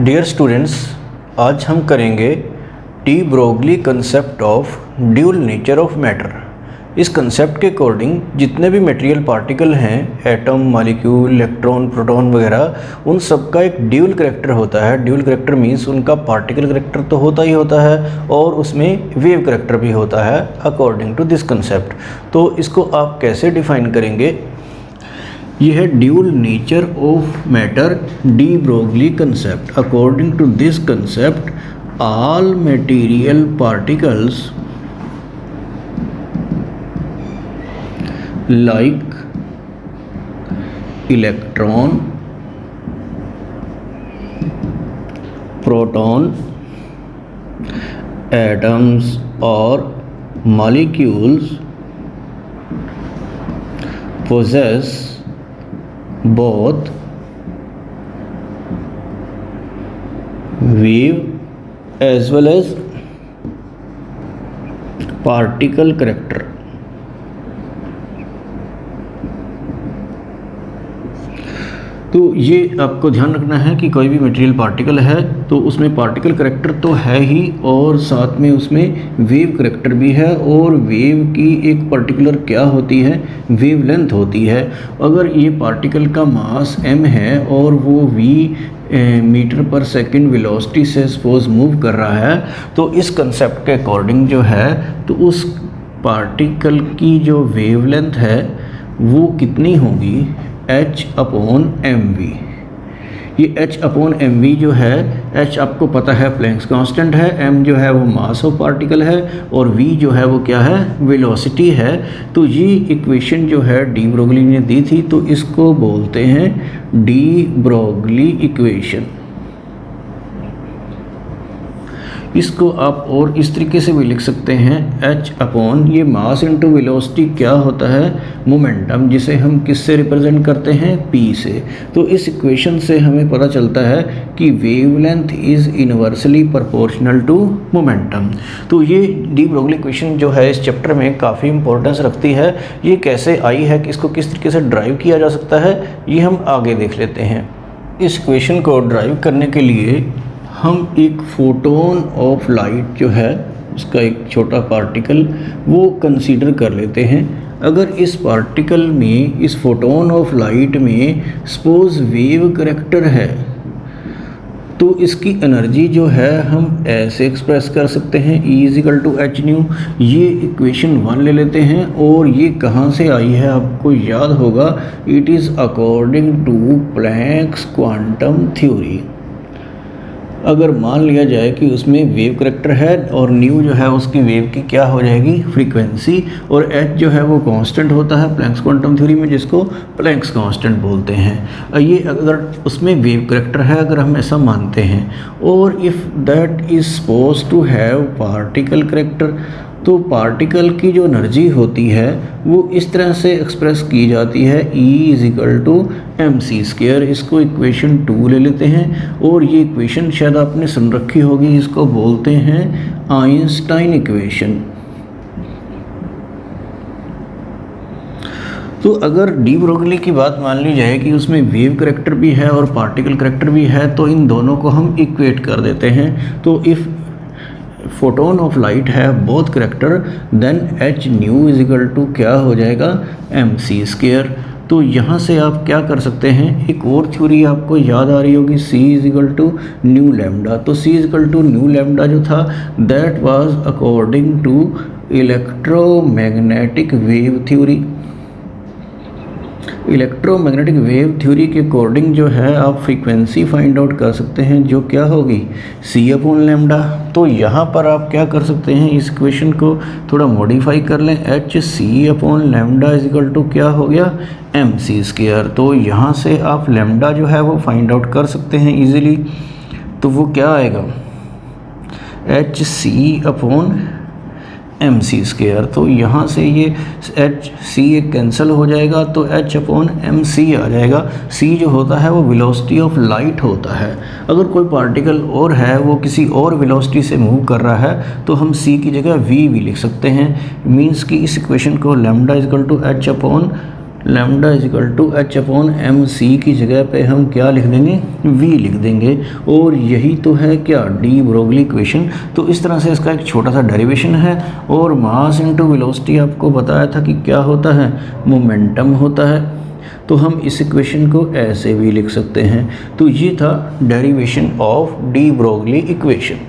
Dear students, आज हम करेंगे D Broglie concept of dual nature of matter. इस कंसेप्ट के अकॉर्डिंग जितने भी मटेरियल पार्टिकल हैं, एटम, मॉलिक्यूल, इलेक्ट्रॉन, प्रोटॉन वगैरह, उन सब का एक ड्यूल करैक्टर होता है। ड्यूल करैक्टर मीन्स उनका पार्टिकल करैक्टर तो होता ही होता है और उसमें वेव करैक्टर भी होता है अकॉर्डिंग टू दिस कंसेप्ट। तो इसको आप कैसे डिफाइन करेंगे? ये है dual nature of matter, de Broglie concept. According to this concept, all material particles like electron, proton, atoms or molecules possess both wave as well as particle character। तो ये आपको ध्यान रखना है कि कोई भी मटेरियल पार्टिकल है तो उसमें पार्टिकल करैक्टर तो है ही और साथ में उसमें वेव करैक्टर भी है। और वेव की एक पर्टिकुलर क्या होती है, वेवलेंथ होती है। अगर ये पार्टिकल का मास m है और वो v मीटर पर सेकंड वेलोसिटी से सपोज मूव कर रहा है, तो इस कंसेप्ट के अकॉर्डिंग जो है तो उस पार्टिकल की जो वेवलेंथ है वो कितनी होगी, h/mv। ये h/mv जो है, h आपको पता है प्लैंक्स कांस्टेंट है, m जो है वो मास ऑफ पार्टिकल है और v जो है वो क्या है, वेलोसिटी है। तो ये इक्वेशन जो है डी ब्रोगली ने दी थी, तो इसको बोलते हैं डी ब्रोगली इक्वेशन। इसको आप और इस तरीके से भी लिख सकते हैं, h/ ये मास इंटू वेलोसिटी क्या होता है, मोमेंटम, जिसे हम किससे रिप्रेजेंट करते हैं, p से। तो इस इक्वेशन से हमें पता चलता है कि wavelength is inversely proportional to momentum. तो ये डी ब्रोगली इक्वेशन जो है इस चैप्टर में काफ़ी इंपॉर्टेंस रखती है। ये कैसे आई है, कि इसको किस तरीके से ड्राइव किया जा सकता है, ये हम आगे देख लेते हैं। इस इक्वेशन को ड्राइव करने के लिए हम एक फोटोन ऑफ लाइट जो है उसका एक छोटा पार्टिकल वो कंसीडर कर लेते हैं। अगर इस पार्टिकल में, इस फोटोन ऑफ लाइट में सपोज वेव करैक्टर है, तो इसकी एनर्जी जो है हम ऐसे एक्सप्रेस कर सकते हैं, E=hν। ये इक्वेशन 1 ले लेते हैं और ये कहाँ से आई है आपको याद होगा, it is according to Planck's quantum theory. अगर मान लिया जाए कि उसमें वेव करैक्टर है और न्यू जो है उसकी वेव की क्या हो जाएगी, फ्रीक्वेंसी, और एच जो है वो कांस्टेंट होता है प्लैंक्स क्वांटम थ्योरी में, जिसको प्लैंक्स कांस्टेंट बोलते हैं। ये अगर उसमें वेव करैक्टर है, अगर हम ऐसा मानते हैं, और if that is suppose to have particle character, तो पार्टिकल की जो एनर्जी होती है वो इस तरह से एक्सप्रेस की जाती है, E=mc²। इसको इक्वेशन 2 ले लेते हैं और ये इक्वेशन शायद आपने सुन रखी होगी, इसको बोलते हैं आइंस्टाइन इक्वेशन। तो अगर डी ब्रोगली की बात मान ली जाए कि उसमें वेव करैक्टर भी है और पार्टिकल करैक्टर भी है, तो इन दोनों को हम इक्वेट कर देते हैं। तो इफ़ फोटोन ऑफ लाइट है बोथ करैक्टर, देन hν क्या हो जाएगा, mc²। तो यहाँ से आप क्या कर सकते हैं, एक और थ्योरी आपको याद आ रही होगी, c=νλ। तो c=νλ जो था that was according to electromagnetic wave theory. Electromagnetic wave theory के अकॉर्डिंग जो है आप फ्रीक्वेंसी फाइंड आउट कर सकते हैं, जो क्या होगी, c/λ। तो यहाँ पर आप क्या कर सकते हैं, इस इक्वेशन को थोड़ा मॉडिफाई कर लें, hc/λ क्या हो गया, mc²। तो यहाँ से आप लैम्डा जो है वो फाइंड आउट कर सकते हैं इजीली। तो वो क्या आएगा, hc/mc²। तो यहाँ से ये hc एक कैंसिल हो जाएगा, तो h/mc आ जाएगा। c जो होता है वो वेलोसिटी ऑफ लाइट होता है। अगर कोई पार्टिकल और है वो किसी और वेलोसिटी से मूव कर रहा है, तो हम c की जगह v भी लिख सकते हैं। मीन्स कि इस इक्वेशन को λ = h/ lambda is equal to h upon m c की जगह पे हम क्या लिख देंगे, वी लिख देंगे। और यही तो है क्या, डी ब्रोगली इक्वेशन। तो इस तरह से इसका एक छोटा सा डेरिवेशन है। और मास इनटू वेलोसिटी आपको बताया था कि क्या होता है, मोमेंटम होता है। तो हम इस इक्वेशन को ऐसे भी लिख सकते हैं। तो ये था derivation of D Broglie equation.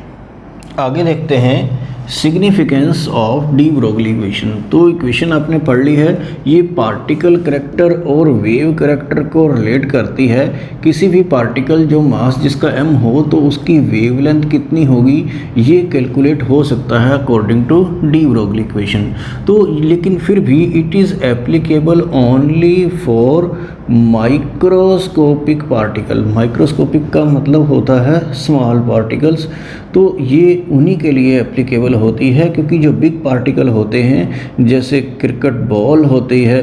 आगे देखते हैं significance of D Broglie equation. तो इक्वेशन आपने पढ़ ली है, ये पार्टिकल करैक्टर और वेव करैक्टर को रिलेट करती है। किसी भी पार्टिकल जो मास जिसका m हो तो उसकी वेवलेंथ कितनी होगी ये कैलकुलेट हो सकता है according to de Broglie equation. तो लेकिन फिर भी it is applicable only for microscopic particle. Microscopic का मतलब होता है स्मॉल पार्टिकल्स। तो ये उन्हीं के लिए एप्लीकेबल होती है, क्योंकि जो बिग पार्टिकल होते हैं जैसे क्रिकेट बॉल होती है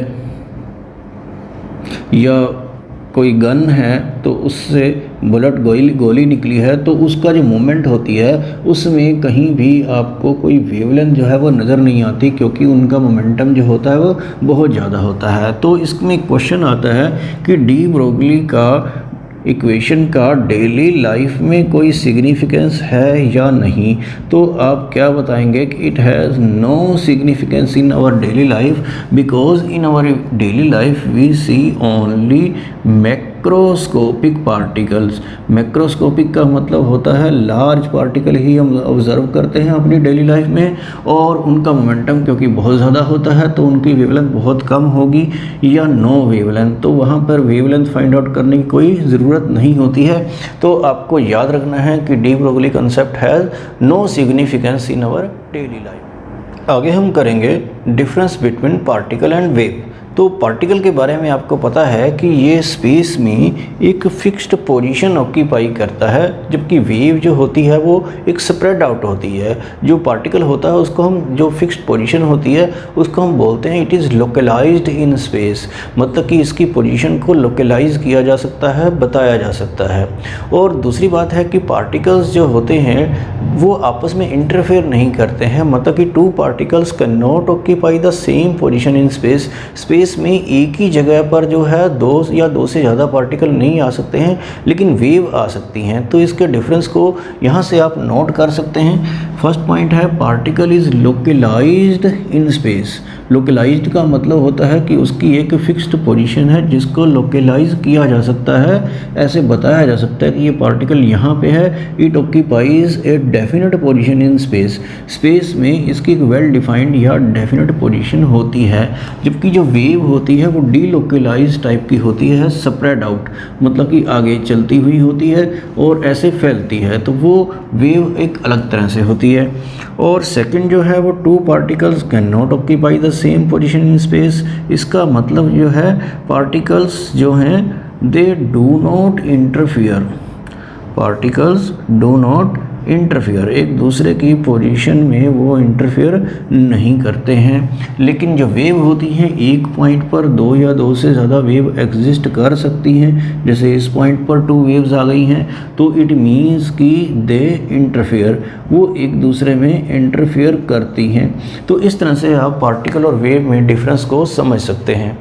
या कोई गन है तो उससे बुलेट गोली निकली है, तो उसका जो मूवमेंट होती है उसमें कहीं भी आपको कोई वेवलेंथ जो है वो नज़र नहीं आती, क्योंकि उनका मोमेंटम जो होता है वो बहुत ज़्यादा होता है। तो इसमें क्वेश्चन आता है कि डी ब्रोगली का इक्वेशन का डेली लाइफ में कोई सिग्निफिकेंस है या नहीं। तो आप क्या बताएंगे कि it has no significance in our daily life, because in our daily life we see only macroscopic particles. Macroscopic का मतलब होता है लार्ज पार्टिकल ही हम ऑब्जर्व करते हैं अपनी डेली लाइफ में, और उनका मोमेंटम क्योंकि बहुत ज़्यादा होता है तो उनकी वेवलेंथ बहुत कम होगी या नो वेवलेंथ। तो वहाँ पर वेवलेंथ फाइंड आउट करने की कोई ज़रूरत नहीं होती है। तो आपको याद रखना है कि de Broglie concept has no significance in our daily life. आगे हम करेंगे difference between particle and wave. तो पार्टिकल के बारे में आपको पता है कि ये स्पेस में एक फिक्स्ड पोजीशन ऑक्यूपाई करता है, जबकि वेव जो होती है वो एक स्प्रेड आउट होती है। जो पार्टिकल होता है उसको हम, जो फिक्स्ड पोजीशन होती है उसको हम बोलते हैं it is localized in space, मतलब कि इसकी पोजीशन को लोकलाइज किया जा सकता है, बताया जा सकता है। और दूसरी बात है कि पार्टिकल्स जो होते हैं वो आपस में इंटरफेयर नहीं करते हैं, मतलब कि two particles can not occupy the same position in space. Space में एक ही जगह पर जो है दो या दो से ज़्यादा पार्टिकल नहीं आ सकते हैं, लेकिन वेव आ सकती हैं। तो इसके डिफरेंस को यहाँ से आप नोट कर सकते हैं। फर्स्ट पॉइंट है particle is localized in space. Localized का मतलब होता है कि उसकी एक फिक्स्ड पोजीशन है जिसको लोकलाइज किया जा सकता है, ऐसे बताया जा सकता है कि ये पार्टिकल यहाँ पे है, it occupies a definite position in space. Space में इसकी एक वेल डिफाइंड या डेफिनेट पोजीशन होती है, जबकि जो वेव होती है वो डीलोकलाइज टाइप की होती है, स्प्रेड आउट, मतलब कि आगे चलती हुई होती है और ऐसे फैलती है, तो वो वेव एक अलग तरह से होती है। और सेकंड जो है वो two particles can not occupy the same position in space. इसका मतलब जो है पार्टिकल्स जो हैं दे do not interfere, particles do not interfere, एक दूसरे की पोजीशन में वो इंटरफियर नहीं करते हैं। लेकिन जो वेव होती हैं एक पॉइंट पर दो या दो से ज़्यादा वेव एग्जिस्ट कर सकती हैं। जैसे इस पॉइंट पर टू वेव्स आ गई हैं तो इट मीन्स कि दे इंटरफियर, वो एक दूसरे में इंटरफियर करती हैं। तो इस तरह से आप पार्टिकल और वेव में डिफरेंस को समझ सकते हैं।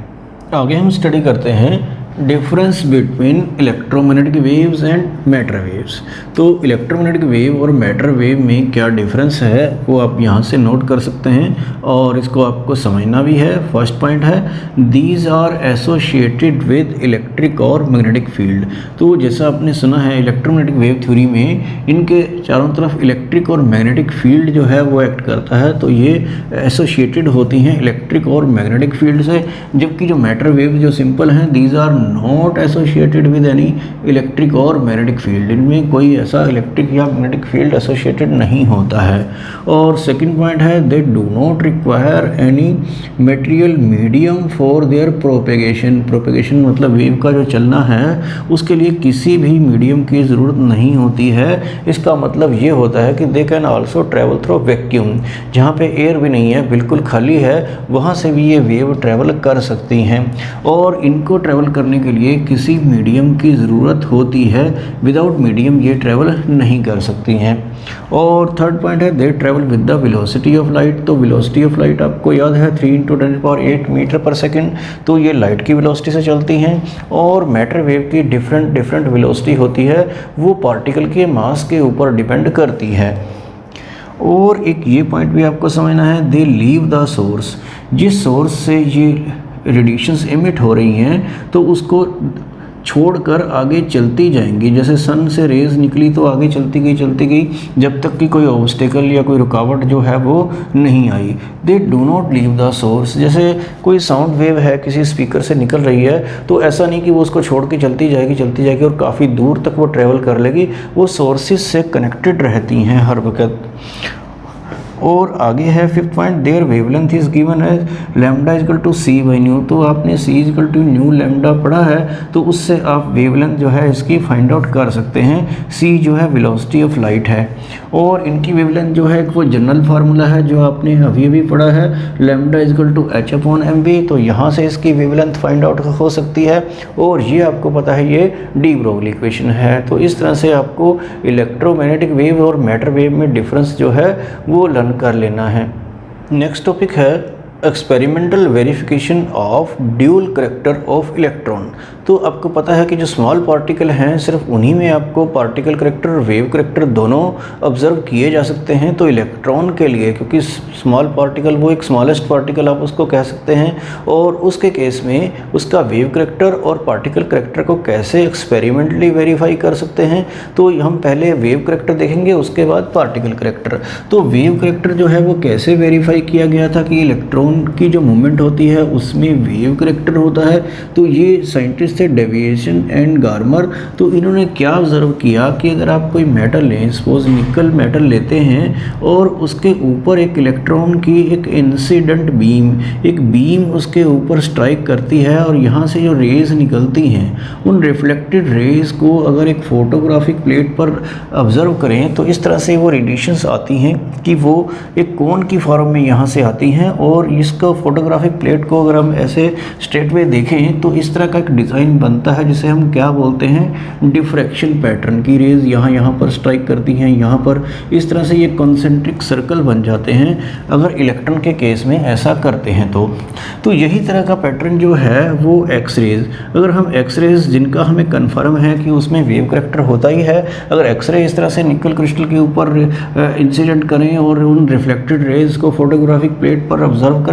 आगे हम स्टडी करते हैं difference between electromagnetic waves and matter waves. तो इलेक्ट्रोमैग्नेटिक वेव और मैटर वेव में क्या डिफरेंस है वो आप यहाँ से नोट कर सकते हैं और इसको आपको समझना भी है। फर्स्ट पॉइंट है these are associated with electric और मैग्नेटिक फील्ड। तो जैसा आपने सुना है इलेक्ट्रोमैग्नेटिक वेव थ्योरी में इनके चारों तरफ इलेक्ट्रिक और मैग्नेटिक फील्ड जो है वो एक्ट करता है, तो ये एसोसिएटेड होती हैं इलेक्ट्रिक और मैग्नेटिक फील्ड से। जबकि जो मैटर वेव जो सिंपल हैं these are not associated with any electric और मैग्नेटिक फील्ड, इनमें कोई ऐसा इलेक्ट्रिक या मैग्नेटिक फील्ड एसोसिएटेड नहीं होता है। और सेकंड पॉइंट है दे do not require any material medium for their propagation. Propagation मतलब वेव का जो चलना है उसके लिए किसी भी मीडियम की ज़रूरत नहीं होती है। इसका मतलब ये होता है कि they can also travel through vacuum, जहाँ पे एयर भी नहीं है बिल्कुल खाली है वहाँ से भी ये वेव ट्रैवल कर सकती हैं। और इनको ट्रैवल करने करने के लिए किसी मीडियम की ज़रूरत होती है, विदाउट मीडियम ये ट्रैवल नहीं कर सकती हैं। और थर्ड पॉइंट है दे travel with the velocity of light. तो वेलोसिटी ऑफ लाइट आपको याद है 3 × 10⁸ मीटर पर सेकेंड, तो ये लाइट की वेलोसिटी से चलती हैं। और मैटर वेव की डिफरेंट वेलोसिटी होती है, वो पार्टिकल के मास के ऊपर डिपेंड करती है। और एक ये पॉइंट भी आपको समझना है, दे लीव द सोर्स। जिस सोर्स से ये रेडिएशंस एमिट हो रही हैं तो उसको छोड़कर आगे चलती जाएंगी। जैसे सन से रेज़ निकली तो आगे चलती गई जब तक कि कोई ऑब्स्टेकल या कोई रुकावट जो है वो नहीं आई। They do not leave the source. जैसे कोई साउंड वेव है किसी स्पीकर से निकल रही है तो ऐसा नहीं कि वो उसको छोड़ के चलती जाएगी और काफ़ी दूर तक वो ट्रैवल कर लेगी, वो सोर्सेज से कनेक्टेड रहती हैं हर वक्त। और आगे है fifth point, there wavelength is given है lambda equal to C by nu. तो आपने C equal to nu lambda पढ़ा है, तो उससे आप वेवलेंथ जो है इसकी फाइंड आउट कर सकते हैं। सी जो है वेलोसिटी ऑफ लाइट है, और इनकी वेवलेंथ जो है वो जनरल फार्मूला है जो आपने अभी पढ़ा है, lambda equal to h upon m v. तो यहाँ से इसकी वेवलेंथ फाइंड आउट हो सकती है, और ये आपको पता है ये डी ब्रोगली इक्वेशन है। तो इस तरह से आपको इलेक्ट्रोमैग्नेटिक वेव और मैटर वेव में डिफरेंस जो है वो लर्न कर लेना है। नेक्स्ट टॉपिक है experimental verification of dual character of electron. तो आपको पता है कि जो स्मॉल पार्टिकल हैं सिर्फ उन्हीं में आपको पार्टिकल करैक्टर और वेव करैक्टर दोनों ऑब्जर्व किए जा सकते हैं। तो इलेक्ट्रॉन के लिए, क्योंकि स्मॉल पार्टिकल वो एक स्मॉलेस्ट पार्टिकल आप उसको कह सकते हैं, और उसके केस में उसका वेव करैक्टर और पार्टिकल करैक्टर को कैसे एक्सपेरिमेंटली वेरीफाई कर सकते हैं। तो हम पहले वेव करैक्टर देखेंगे, उसके बाद पार्टिकल करैक्टर। तो वेव करैक्टर जो है वो कैसे वेरीफाई किया गया था कि इलेक्ट्रॉन की जो मूवमेंट होती है उसमें वेव करैक्टर होता है। तो ये साइंटिस्ट थे डेविएशन एंड गार्मर। तो इन्होंने क्या ऑब्जर्व किया कि अगर आप कोई मेटल लें, सपोज निकल मेटल लेते हैं, और उसके ऊपर एक इलेक्ट्रॉन की एक इंसिडेंट बीम, एक बीम उसके ऊपर स्ट्राइक करती है, और यहाँ से जो रेज निकलती हैं उन रिफ्लेक्टेड रेज को अगर एक फोटोग्राफिक प्लेट पर ऑब्जर्व करें तो इस तरह से वो रेडिएशंस आती हैं कि वो एक कोन की फॉर्म में यहाँ से आती हैं। और इसका फोटोग्राफिक प्लेट को अगर हम ऐसे स्ट्रेट वे देखें तो इस तरह का एक डिज़ाइन बनता है जिसे हम क्या बोलते हैं, डिफ्रैक्शन पैटर्न की रेज यहाँ पर स्ट्राइक करती हैं, यहाँ पर इस तरह से ये कॉन्सेंट्रिक सर्कल बन जाते हैं अगर इलेक्ट्रॉन के केस में ऐसा करते हैं। तो यही तरह का पैटर्न जो है वो एक्सरेज, अगर हम एक्सरेज जिनका हमें कन्फर्म है कि उसमें वेव करैक्टर होता ही है, अगर एक्सरे इस तरह से निकल क्रिस्टल के ऊपर इंसिडेंट करें और उन रिफ्लेक्टेड रेज को फोटोग्राफिक प्लेट पर ऑब्जर्व करें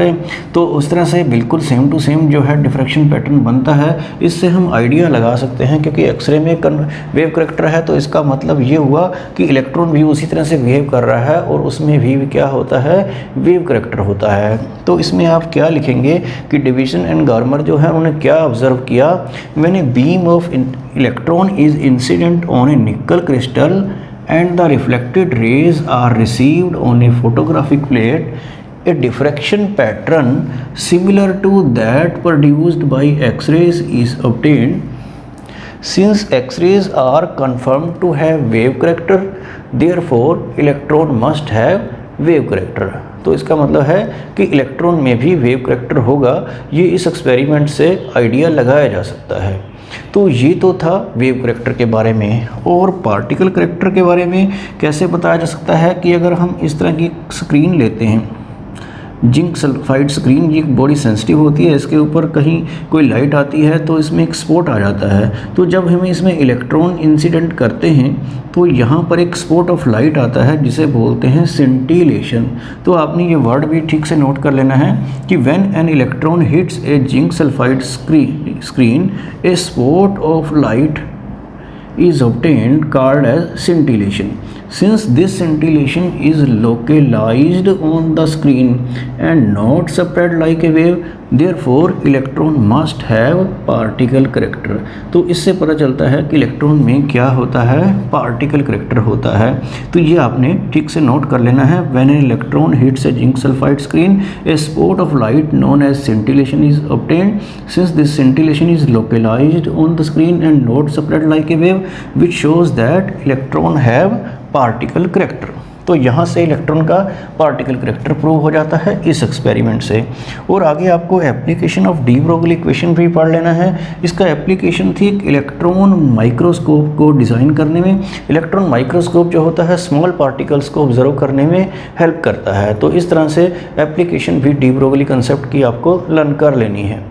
तो उस तरह से बिल्कुल सेम टू सेम जो है डिफ्रैक्शन पैटर्न बनता है। इससे हम आइडिया लगा सकते हैं, क्योंकि एक्सरे में वेव करैक्टर है तो इसका मतलब ये हुआ कि इलेक्ट्रॉन भी उसी तरह से बिहेव कर रहा है और उसमें भी क्या होता है, वेव करैक्टर होता है। तो इसमें आप क्या लिखेंगे कि डिवीजन एंड गार्मर जो है उन्होंने क्या ऑब्जर्व किया, when a beam of electron is incident on A nickel crystal and the reflected rays are received on a photographic plate, a diffraction pattern similar to that produced by X-rays is obtained. Since X-rays are confirmed to have wave character, therefore electron must have wave character. तो इसका मतलब है कि electron में भी wave character होगा। ये इस एक्सपेरिमेंट से आइडिया लगाया जा सकता है। तो ये तो था वेव करैक्टर के बारे में। और पार्टिकल करैक्टर के बारे में कैसे बताया जा सकता है कि अगर हम इस तरह की स्क्रीन लेते हैं, जिंक सल्फाइड स्क्रीन, ये बड़ी सेंसिटिव होती है, इसके ऊपर कहीं कोई लाइट आती है तो इसमें एक स्पॉट आ जाता है। तो जब हम इसमें इलेक्ट्रॉन इंसिडेंट करते हैं तो यहाँ पर एक स्पॉट ऑफ लाइट आता है जिसे बोलते हैं सिंटिलेशन। तो आपने ये वर्ड भी ठीक से नोट कर लेना है कि when an electron hits A zinc sulphide screen A spot of light is obtained called as scintillation. Since this scintillation is localized on the screen and not spread like a wave, therefore electron must have particle character. तो इससे पता चलता है कि electron में क्या होता है, पार्टिकल करैक्टर होता है। तो ये आपने ठीक से नोट कर लेना है। When an electron hits a zinc sulfide screen, a spot of light known as scintillation is obtained. Since this scintillation is localized on the screen and not spread like a wave, which shows that electron have particle character. तो यहाँ से electron का particle character prove हो जाता है इस experiment से। और आगे आपको application of D Broglie equation भी पढ़ लेना है। इसका एप्लीकेशन थी इलेक्ट्रॉन माइक्रोस्कोप को डिज़ाइन करने में। इलेक्ट्रॉन माइक्रोस्कोप जो होता है स्मॉल पार्टिकल्स को ऑब्जर्व करने में हेल्प करता है। तो इस तरह से एप्लीकेशन भी डी ब्रोगली कंसेप्ट की आपको लर्न कर लेनी है।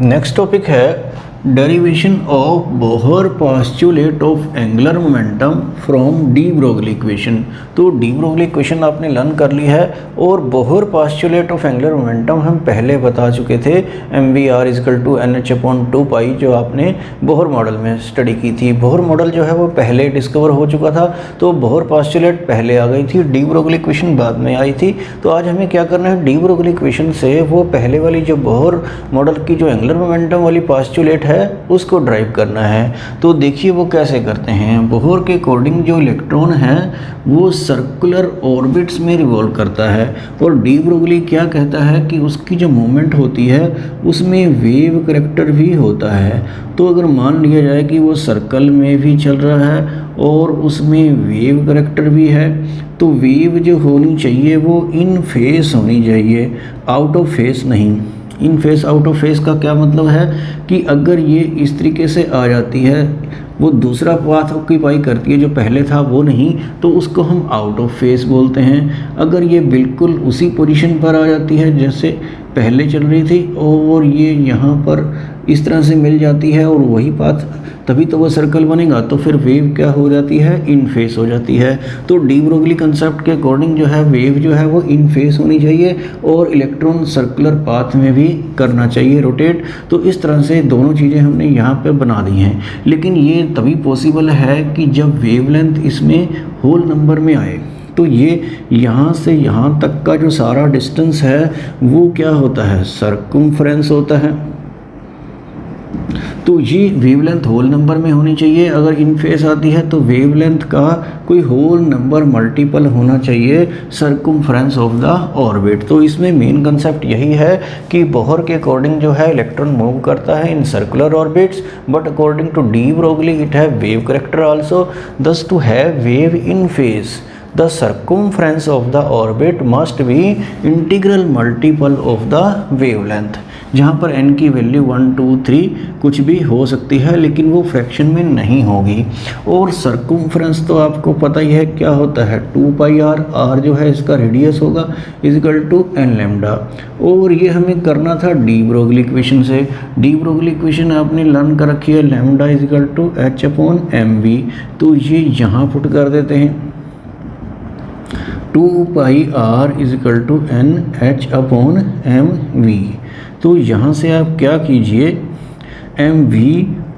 नेक्स्ट टॉपिक है derivation of Bohr postulate of angular momentum from D Broglie equation. तो डी ब्रोगली इक्वेशन आपने लर्न कर ली है और Bohr postulate of angular momentum हम पहले बता चुके थे, mvr = nh/2π, जो आपने बोहर मॉडल में स्टडी की थी। बोहर मॉडल जो है वो पहले डिस्कवर हो चुका था, तो बोहर पोस्टुलेट पहले आ गई थी, डी ब्रोगली इक्वेशन बाद में आई थी। तो आज हमें क्या करना है, डी ब्रोगली इक्वेशन से वो पहले वाली जो बोहर मॉडल की जो एंगुलर मोमेंटम वाली पोस्टुलेट है उसको ड्राइव करना है। तो देखिए वो कैसे करते हैं। बोहर के अकॉर्डिंग जो इलेक्ट्रॉन है वो सर्कुलर ऑर्बिट्स में रिवॉल्व करता है और डी ब्रोगली क्या कहता है कि उसकी जो मूवमेंट होती है उसमें वेव करैक्टर भी होता है। तो अगर मान लिया जाए कि वो सर्कल में भी चल रहा है और उसमें वेव करैक्टर भी है, तो वेव जो होनी चाहिए वो इन फेस होनी चाहिए, आउट ऑफ फेस नहीं। इन फेस आउट ऑफ फेस का क्या मतलब है कि अगर ये इस तरीके से आ जाती है, वो दूसरा पाथ ऑक्यूपाई करती है जो पहले था वो नहीं, तो उसको हम आउट ऑफ फेस बोलते हैं। अगर ये बिल्कुल उसी पोजीशन पर आ जाती है जैसे पहले चल रही थी और ये यहाँ पर इस तरह से मिल जाती है और वही पाथ, तभी तो वो सर्कल बनेगा, तो फिर वेव क्या हो जाती है, इन फेस हो जाती है। तो डी ब्रोगली कंसेप्ट के अकॉर्डिंग जो है वेव जो है वो इन फेस होनी चाहिए और इलेक्ट्रॉन सर्कुलर पाथ में भी करना चाहिए रोटेट। तो इस तरह से दोनों चीज़ें हमने यहाँ पे बना दी हैं। लेकिन ये तभी पॉसिबल है कि जब वेवलेंथ इसमें होल नंबर में आए। तो ये यहाँ से यहाँ तक का जो सारा डिस्टेंस है वो क्या होता है, सर्कमफ्रेंस होता है। तो ये वेवलेंथ होल नंबर में होनी चाहिए। अगर इन फेस आती है तो वेवलेंथ का कोई होल नंबर मल्टीपल होना चाहिए सर्कमफ्रेंस ऑफ द ऑर्बिट। तो इसमें मेन कंसेप्ट यही है कि बोहर के अकॉर्डिंग जो है इलेक्ट्रॉन मूव करता है in circular orbits, but according to de Broglie it have wave character also, thus to have wave in phase the circumference of the orbit must be integral multiple of the wavelength। जहाँ पर n की value 1 2 3 कुछ भी हो सकती है लेकिन वो फ्रैक्शन में नहीं होगी। और सर्कमफ्रेंस तो आपको पता ही है क्या होता है, 2πr, r जो है इसका रेडियस होगा = n लैम्डा। और ये हमें करना था डी ब्रोगली इक्वेशन से। डी ब्रोगली इक्वेशन आपने लर्न कर रखी है, लैम्डा = h/mv। तो ये यहाँ पुट कर देते हैं, 2πr = nh/mv। तो यहाँ से आप क्या कीजिए, mv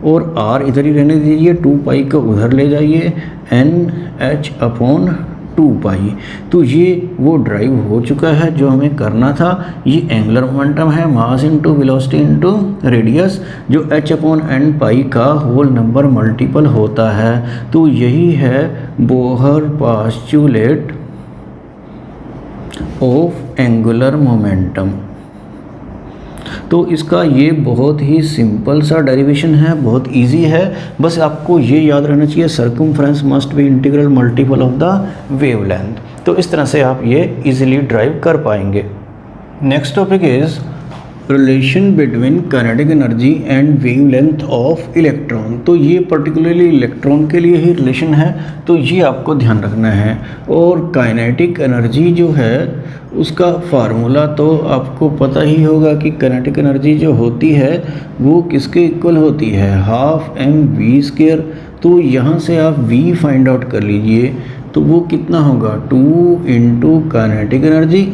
और r इधर ही रहने दीजिए, 2π को उधर ले जाइए, nh/2π। तो ये वो ड्राइव हो चुका है जो हमें करना था। ये एंगुलर मोमेंटम है, mass into velocity into radius, जो h/n का होल नंबर मल्टीपल होता है। तो यही है Bohr postulate of angular momentum. तो इसका ये बहुत ही सिंपल सा डेरिवेशन है, बहुत इजी है। बस आपको ये याद रहना चाहिए, circumference must be integral multiple of the wavelength. तो इस तरह से आप ये इजीली ड्राइव कर पाएंगे। Next topic is relation between kinetic energy and wavelength of electron. तो ये पर्टिकुलरली इलेक्ट्रॉन के लिए ही रिलेशन है, तो ये आपको ध्यान रखना है। और काइनेटिक एनर्जी जो है उसका फार्मूला तो आपको पता ही होगा कि काइनेटिक एनर्जी जो होती है वो किसके इक्वल होती है, 12mv²। तो यहाँ से आप v फाइंड आउट कर लीजिए, तो वो कितना होगा, 2 × kinetic energy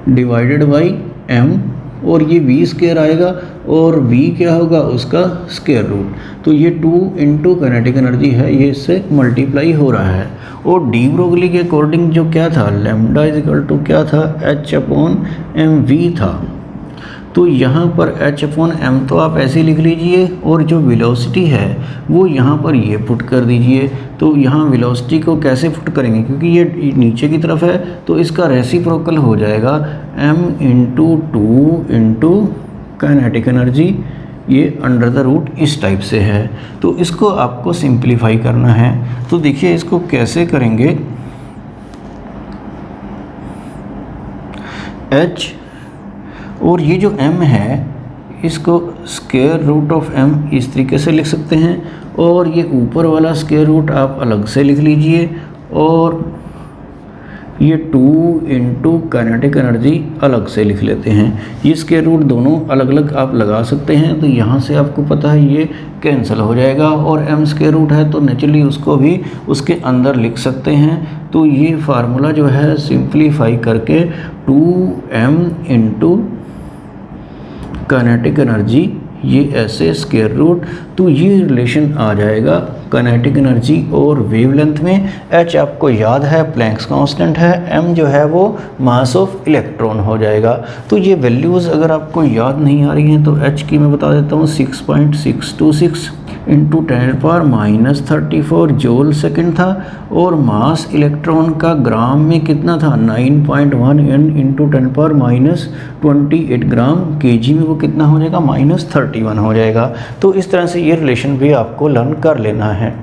divided by m, और ये v² आएगा और v क्या होगा, उसका स्क्वायर रूट। तो ये 2 × काइनेटिक एनर्जी है, ये इससे मल्टीप्लाई हो रहा है। और डी ब्रोगली के अकॉर्डिंग जो क्या था, लैम्डा = क्या था, h/mv था। तो यहाँ पर h/m तो आप ऐसे लिख लीजिए, और जो वेलोसिटी है वो यहाँ पर ये पुट कर दीजिए। तो यहाँ वेलोसिटी को कैसे पुट करेंगे, क्योंकि ये नीचे की तरफ है तो इसका रेसिप्रोकल हो जाएगा m × 2 × काइनेटिक एनर्जी, ये अंडर द रूट इस टाइप से है। तो इसको आपको सिंप्लीफाई करना है। तो देखिए इसको कैसे करेंगे, h और ये जो m है इसको स्क्वायर रूट ऑफ m इस तरीके से लिख सकते हैं, और ये ऊपर वाला स्क्वायर रूट आप अलग से लिख लीजिए, और ये 2 इंटू काइनेटिक एनर्जी अलग से लिख लेते हैं। ये स्क्वायर रूट दोनों अलग अलग आप लगा सकते हैं, तो यहाँ से आपको पता है ये कैंसिल हो जाएगा, और m स्क्वायर रूट है तो नेचुरली उसको भी उसके अंदर लिख सकते हैं। तो ये फार्मूला जो है सिंप्लीफाई करके 2m इंटू काइनेटिक एनर्जी ये ऐसे स्क्वायर रूट, तो ये रिलेशन आ जाएगा काइनेटिक एनर्जी और वेवलेंथ में। h आपको याद है प्लैंक्स कांस्टेंट है, m जो है वो मास ऑफ इलेक्ट्रॉन हो जाएगा। तो ये वैल्यूज़ अगर आपको याद नहीं आ रही हैं तो h की मैं बता देता हूँ 6.626 इंटू 10⁻34 जूल सेकंड था, और मास इलेक्ट्रॉन का ग्राम में कितना था 9.1 इंटू 10⁻28 ग्राम, kg में वो कितना हो जाएगा -31 हो जाएगा। तो इस तरह से ये रिलेशन भी आपको लर्न कर लेना है।